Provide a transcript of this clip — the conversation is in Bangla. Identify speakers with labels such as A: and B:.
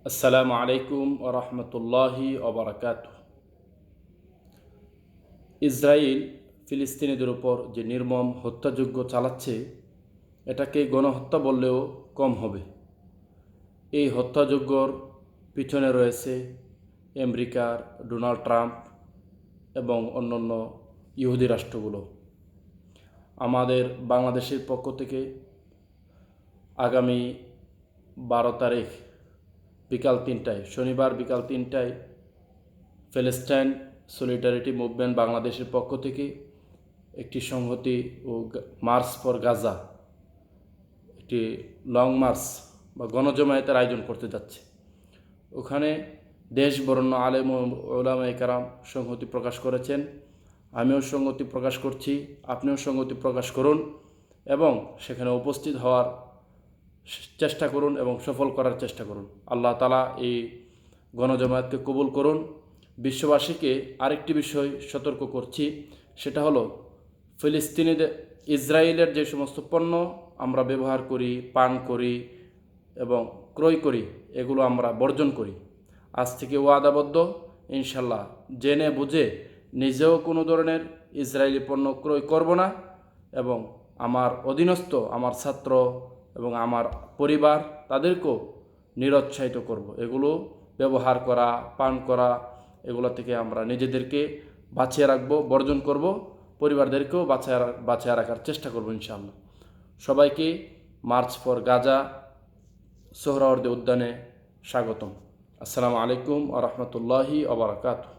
A: আসসালামু আলাইকুম ওয়া রাহমাতুল্লাহি ওয়া বারাকাতুহু। ইসরায়েল ফিলিস্তিনিদের উপর যে নির্মম হত্যাযজ্ঞ চালাচ্ছে, এটাকে গণহত্যা বললেও কম হবে। এই হত্যাযজ্ঞর পিছনে রয়েছে আমেরিকার ডোনাল্ড ট্রাম্প এবং অন্যান্য ইহুদি রাষ্ট্রগুলো। আমাদের বাংলাদেশের পক্ষ থেকে আগামী 12 তারিখ বিকাল 3টায়, শনিবার বিকাল 3টায় প্যালেস্টাইন সলিডারিটি মুভমেন্ট বাংলাদেশের পক্ষ থেকে একটি সংহতি ও মার্চ ফর গাজা, একটি লং মার্চ বা গণজমায়েতের আয়োজন করতে যাচ্ছে। ওখানে দেশ বরেণ্য আলেম ও ওলামায়ে কেরাম সংহতি প্রকাশ করেছেন। আমিও সংহতি প্রকাশ করছি, আপনিও সংহতি প্রকাশ করুন এবং সেখানে উপস্থিত হওয়ার চেষ্টা করুন এবং সফল করার চেষ্টা করুন। আল্লাহ তাআলা এই গণজমায়েতকে কবুল করুন। বিশ্ববাসীকে আরেকটি বিষয় সতর্ক করছি, সেটা হলো ফিলিস্তিনিদের ইসরায়েলের যে সমস্ত পণ্য আমরা ব্যবহার করি, পান করি এবং ক্রয় করি, এগুলো আমরা বর্জন করি। আজ থেকে ওয়াদাবদ্ধ, ইনশাল্লাহ জেনে বুঝে নিজেও কোনো ধরনের ইসরায়েলি পণ্য ক্রয় করব না এবং আমার অধীনস্থ আমার ছাত্র এবং আমার পরিবার তাদেরকেও নিরুৎসাহিত করব। এগুলো ব্যবহার করা, পান করা, এগুলো থেকে আমরা নিজেদেরকে বাঁচিয়ে রাখবো, বর্জন করব, পরিবারদেরকেও বাঁচিয়ে রাখার চেষ্টা করব ইনশাআল্লাহ। সবাইকে মার্চ ফর গাজা সোহরাওয়ার্দী উদ্যানে স্বাগতম। আসসালামু আলাইকুম ওয়া রাহমাতুল্লাহি ওয়া বারাকাতুহু।